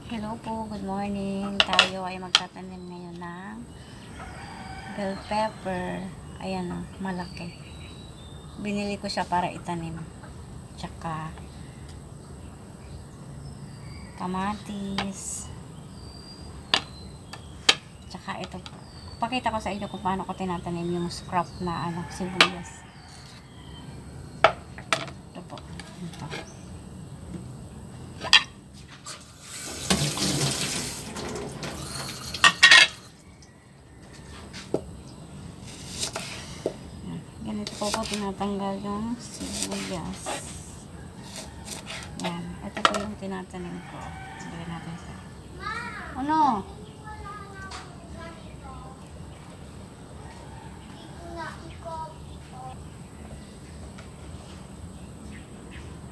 Hello po, good morning. Tayo ay magtatanim ngayon ng bell pepper. Ayan o, malaki. Binili ko siya para itanim. Tsaka kamatis. Tsaka ito po. Pakita ko sa inyo kung paano ko tinatanim yung scrap na sibuyas. Ito po. Ito. Ganito po tinatanggal yung sibuyas. Yan. Ito po yung tinatanim ko. Lagyan natin sa... Ano?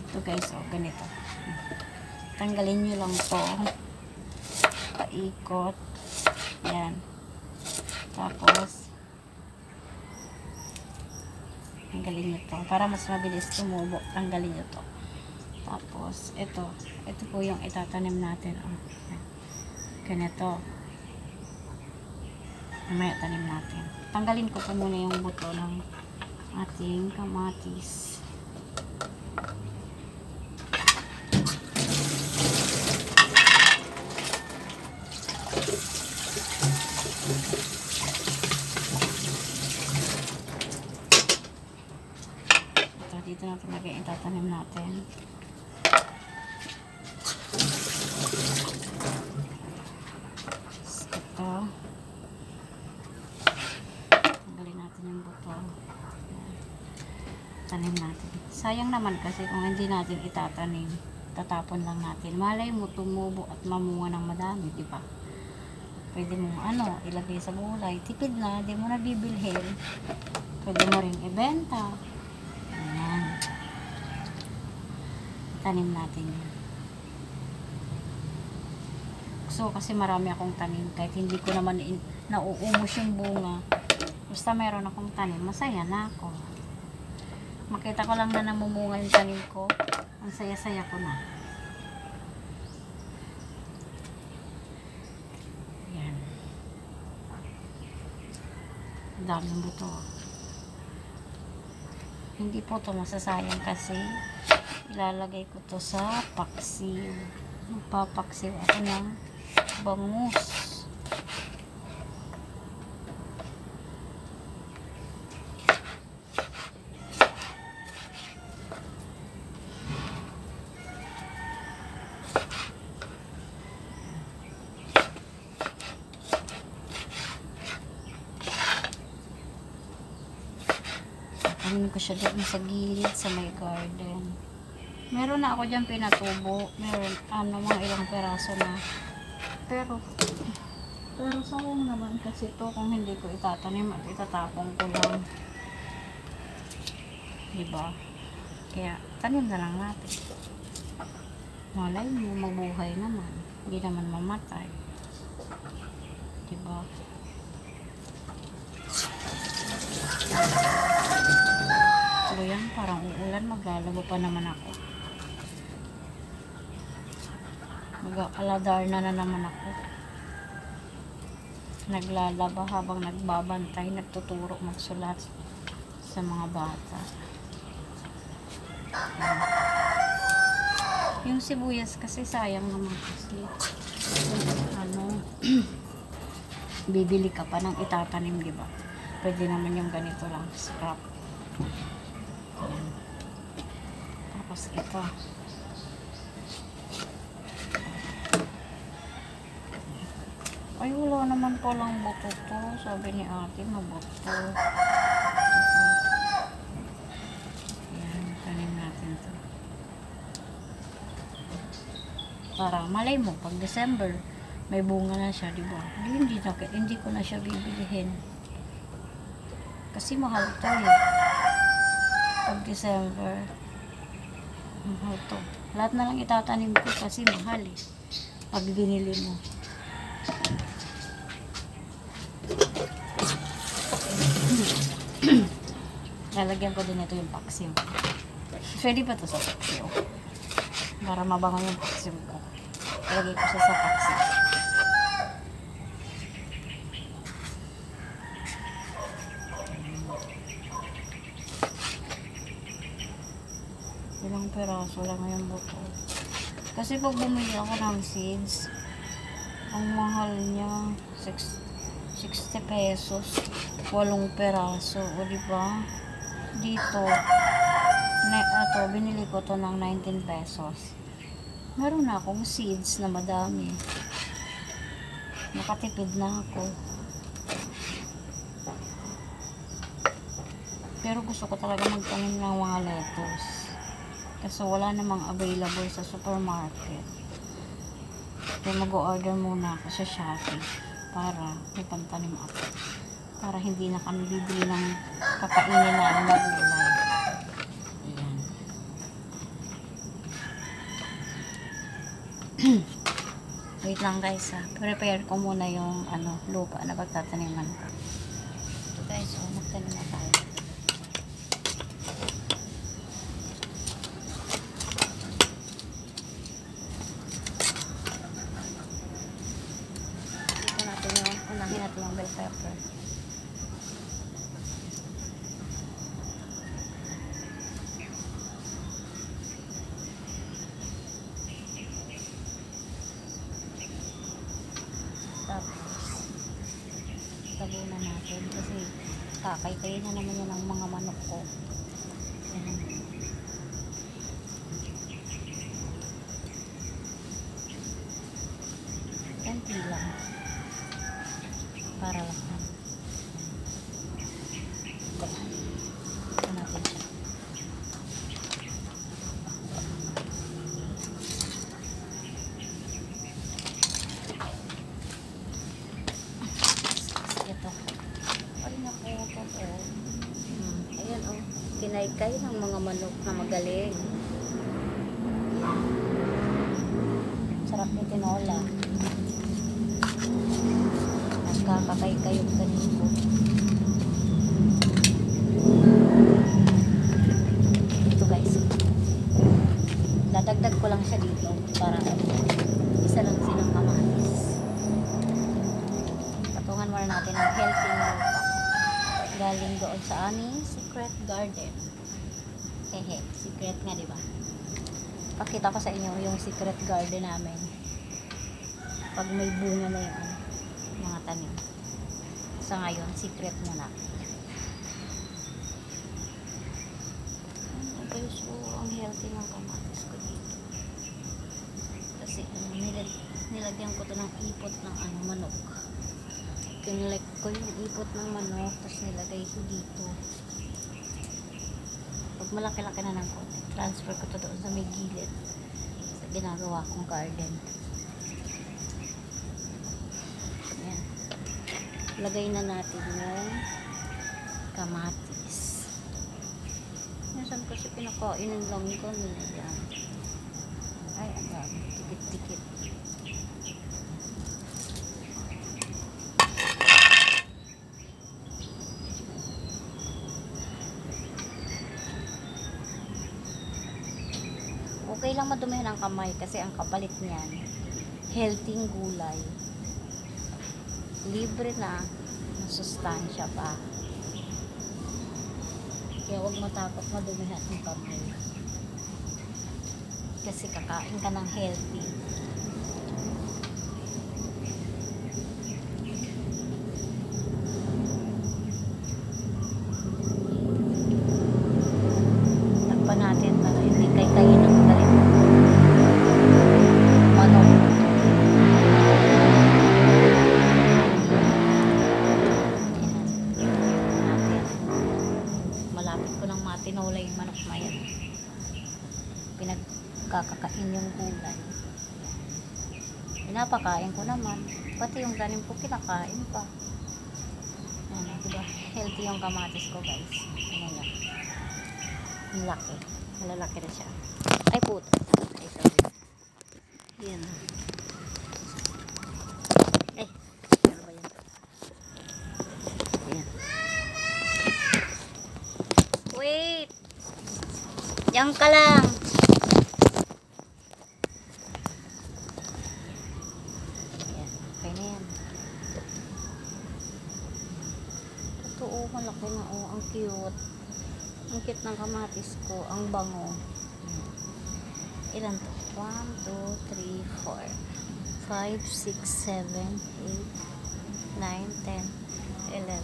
Ito guys, ganito. Tanggalin nyo lang to. Paikot. Yan. Tapos, tanggalin nyo to. Para mas mabilis tumubo, tanggalin nyo to. Tapos, ito po yung itatanim natin. Ganito. Mamaya tanim natin. Tanggalin ko po muna yung buto ng ating kamatis. Dito natin lagay, itatanim natin. Ito. Tanggalin natin yung buto. Tanim natin. Sayang naman kasi kung hindi natin itatanim, tatapon lang natin. Malay mo tumubo at mamunga ng madami, di ba? Pwede mo ilagay sa gulay. Tipid na, di mo na bibilhin. Pwede mo rin ibenta. Ayan. Tanim natin yun. So, kasi marami akong tanim. Kahit hindi ko naman nauumos yung bunga. Basta meron akong tanim. Masaya na ako. Makita ko lang na namumunga yung tanim ko. Ang saya-saya ko na. Ayan. Ang daming buto. Hindi po ito masasayang kasi ilalagay ko to sa paksiw. Magpapaksiw ako ng bangus. Ano ko siya doon sa gilid sa may garden. Meron na ako dyan pinatubo. Meron mga ilang peraso na. Pero sayang naman kasi to kung hindi ko itatanim at itatapong ko lang. Diba? Kaya tanim na lang natin. Malay mo mabuhay naman. Hindi naman mamatay. Diba? So yan, parang uulan, maglalaba pa naman ako. Mag-aladar na naman ako. Naglalaba habang nagbabantay, nagtuturo magsulat sa mga bata. Yung sibuyas kasi sayang naman kasi bibili ka pa ng itatanim, diba? Pwede naman yung ganito lang, scrap. Ayan. Tapos ito. Ay, wala naman palang buto to. Sabi ni ate, mabuto. Ayan, tanim natin to. Para malay mo, pag December, may bunga na siya, diba? Hindi ko na siya bibilihin. Kasi mahal to eh. Pag December, mahal to. Lahat na lang itatanim ko kasi mahal eh. Pag binili mo. Lalagyan ko din ito yung paksiw. Pwede ba ito sa paksiw? Para mabango yung paksiw ko. Ilagay ko siya sa paksi. Ilang peraso lang yung buto. Kasi pag bumili ako ng seeds, ang mahal niya 60 pesos, 8 peraso. O diba? Dito, binili ko to ng 19 pesos. Meron na akong seeds na madami. Nakatipid na ako. Pero gusto ko talaga magtanim ng mga lettuce. Kasi wala namang available sa supermarket. Kaya mag-order muna ako sa Shopee para may pantanim ako. Para hindi na kami bibili ng kakainin namin na gulay. Ayan. Wait lang guys ha. Prepare ko muna yung lupa na pagtataniman ko. So guys, magtanim na tayo. Unahin natin yung bell pepper. Tapos tabunan natin kasi kakay-kayin na naman yan ang mga manok ko. Ayan. Ganti lang. Para lang. Ito natin siya. Ito. Ay, naputol. Ayan o. Kinaykay ng mga manok na magaling. Sarap ni tinola. Nagkakakay yung ganito. Ito guys. Dadagdag ko lang siya dito para isa lang silang kamatis. Patungan muna natin ang healthy lupa. Galing doon sa aming secret garden. Hehe, secret nga diba? Pakita ko sa inyo yung secret garden namin. Pag may bunga na yung mga tanim. Sa ngayon, secret muna. Guys, ang healthy ng kamatis ko dito. Kasi nilagyan ko to ng ipot ng manok. Kinilek ko yung ipot ng manok, tapos nilagay ko dito. Pag malaki-laki na ng konti, transfer ko to doon sa may gilid sa ginagawa kong garden. Ayan. Lagay na natin yung kamatis. Minsan kasi pinakainin lang ko nila. Ay, ang dami. Tikit-tikit. Okay lang madumihan ang kamay kasi ang kapalit niyan, healthy gulay. Libre na, masustansya pa. Kaya huwag matakot madumihan ang kamay. Kasi kakain ka ng healthy. Takpan natin para hindi kay-kain ng galing manok. Malapit ko nang matinola yung manok na yan. Pinagkakakain yung gulay. Pinapakain ko naman. Pati yung tanim ko kinakain pa. Ano, diba? Healthy yung kamatis ko guys. Ano yan? Ang laki. Malalaki na siya. Ay puto. Ay sorry. Yan. Ay. Ano ba yan? Yan. Wait. Diyan ka lang. malaki na oh. Ang cute. Ang cute ng kamatis ko. Ang bango. Ilan to? 1, 2, 3, 4, 5, 6, 7, 8, 9, 10, 11,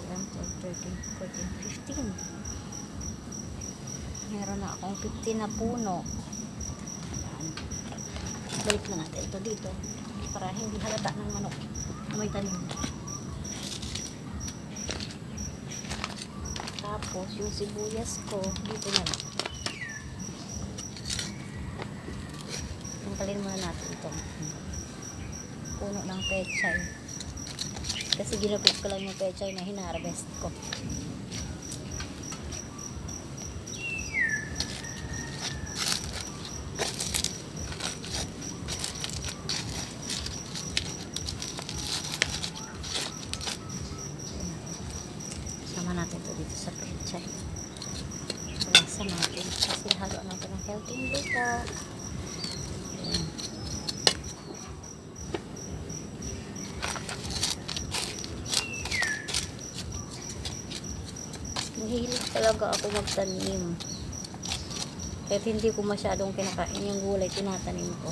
12, 13, 14, 15. Meron na akong 15 na puno. Balik na natin ito dito para hindi halata ng manok na may tanim. Tapos yung sibuyas ko dito na lang. Tanggalin muna natin itong puno ng pechay kasi ginagod ko lang yung pechay na hinarvest ko. Sama natin ito dito sa pechay. Lasa natin kasi halo natin ng healthy dito. Mahilig talaga ako magtanim. Kahit hindi ko masyadong kinakain yung gulay, tinatanim ko.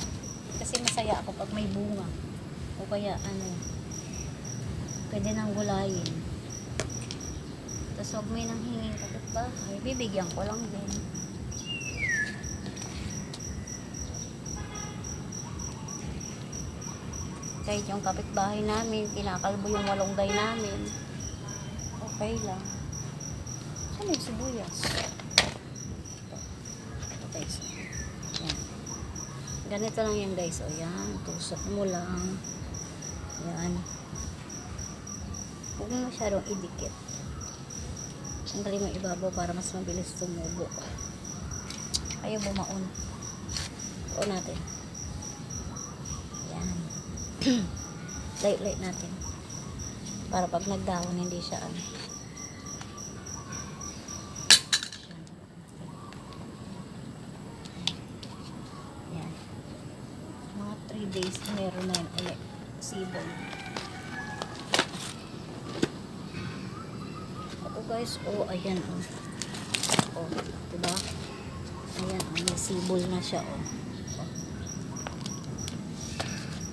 Kasi masaya ako pag may bunga. O kaya pwede nang gulayin. Tapos huwag may nang hinging kapitbahay, bibigyan ko lang din. Kahit yung kapitbahay namin, kinakalbo yung malunggay namin, okay lang. Ano yung sibuyas? Ito guys. Yan. Ganito lang yan guys. O yan. Tusok mo lang. Yan. Huwag mo masyadong idikit. Tanggalin mo ibabaw para mas mabilis tumubo. Ayaw bumaon. O natin. Yan. Light natin. Para pag nagdahon hindi siya mga 3 days meron na yun ulit sibol. Ako guys, ayan diba? Ayan may sibol na siya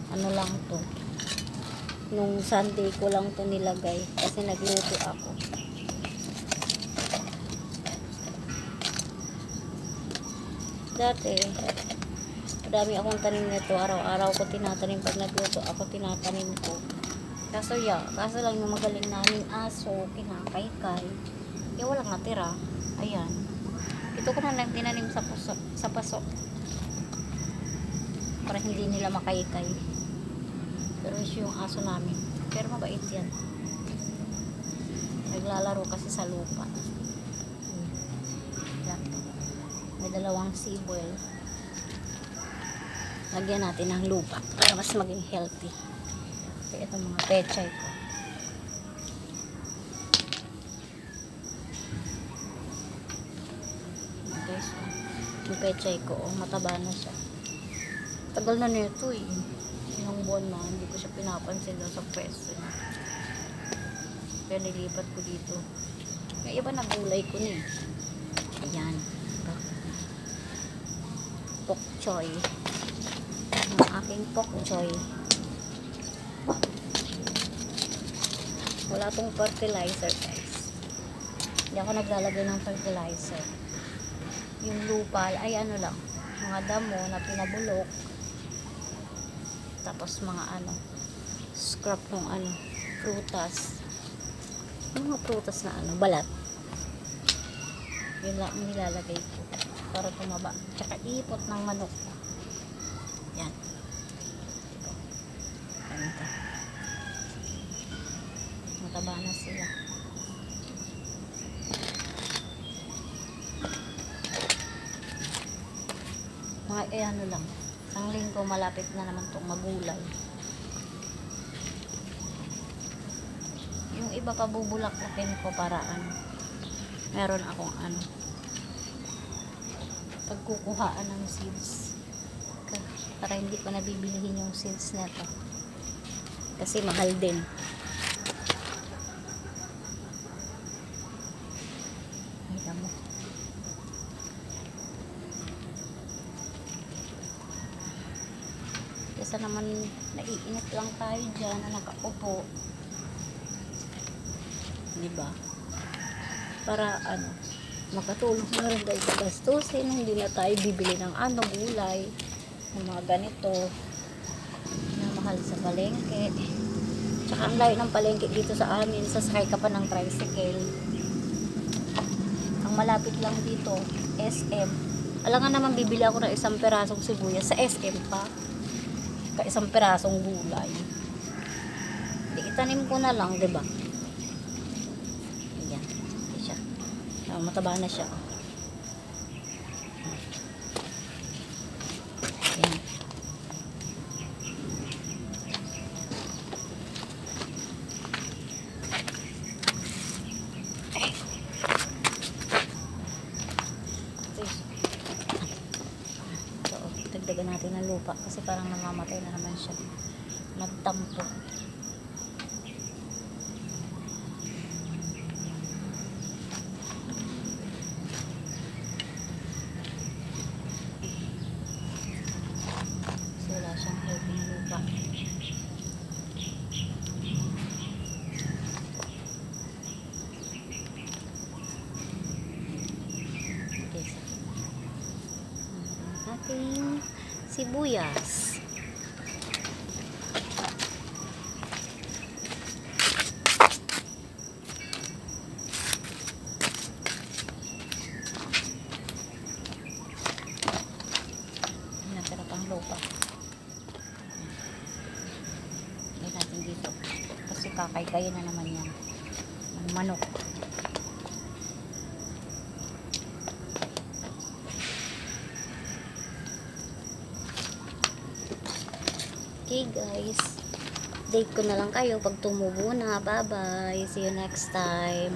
ano lang to, nung Sunday ko lang to nilagay kasi nagluto ako. Dati madami akong tanim nito, araw-araw ko tinatanim. Pag nagluto ako tinatanim ko, kaso lang yung magaling naming aso kinakaykay walang natira. Ayan, ito ko na lang tinanim sa paso para hindi nila makaykay. Pero yung aso namin, pero mabait yan, naglalaro kasi sa lupa. May dalawang sibol. Lagyan natin ng lupa para mas maging healthy. Kaya itong mga pechay ko, guys, yung pechay ko mataba na siya. Tagal na nito ilang buwan na hindi ko siya pinapansin doon sa pwesto niya. Kaya nilipat ko dito. Yung iba na gulay ko na ayan, pok choy, ang aking pok choy. Wala tong fertilizer guys, hindi ako naglalagay ng fertilizer. Yung lupa ay lang, mga damo na pinabulok, tapos mga scrap ng prutas, yung mga prutas na balat, yun lang nilalagay ko para tumaba. Tsaka ipot ng manok. Yan. Ganito. Mataba na sila. Mga lang. Ang linggo malapit na naman itong magulay. Yung iba pa bubulak-lakin ko para meron akong pagkukuhaan ng seeds para hindi ko nabibilihin yung seeds na to kasi mahal din. Kesa naman naiinit lang tayo dyan na nakaupo. Diba? Para ano, makatulong na rin tayo sa gastusin. Hindi na tayo bibili ng ano, gulay. Ng mga ganito. Na mahal sa palengke. Tsaka ang layo ng palengke dito sa amin. Sasakay ka pa ng tricycle. Ang malapit lang dito, SM. Alam nga naman bibili ako ng isang perasong sibuyas sa SM pa. Isang perasong gulay. Di itanim ko na lang, 'di ba? Ayan, siya. Mataba na siya. Ayan. Dagdagan natin ng lupa kasi parang namamatay na naman siya. Nagtampo. Kasi wala siyang helping lupa. Okay. Ating sibuyas. Natira pang lupa. Lagyan natin dito. Kasi kakay-kayin na naman yan. Ng manok. Okay guys, update ko na lang kayo pag tumubo na. Bye bye, see you next time.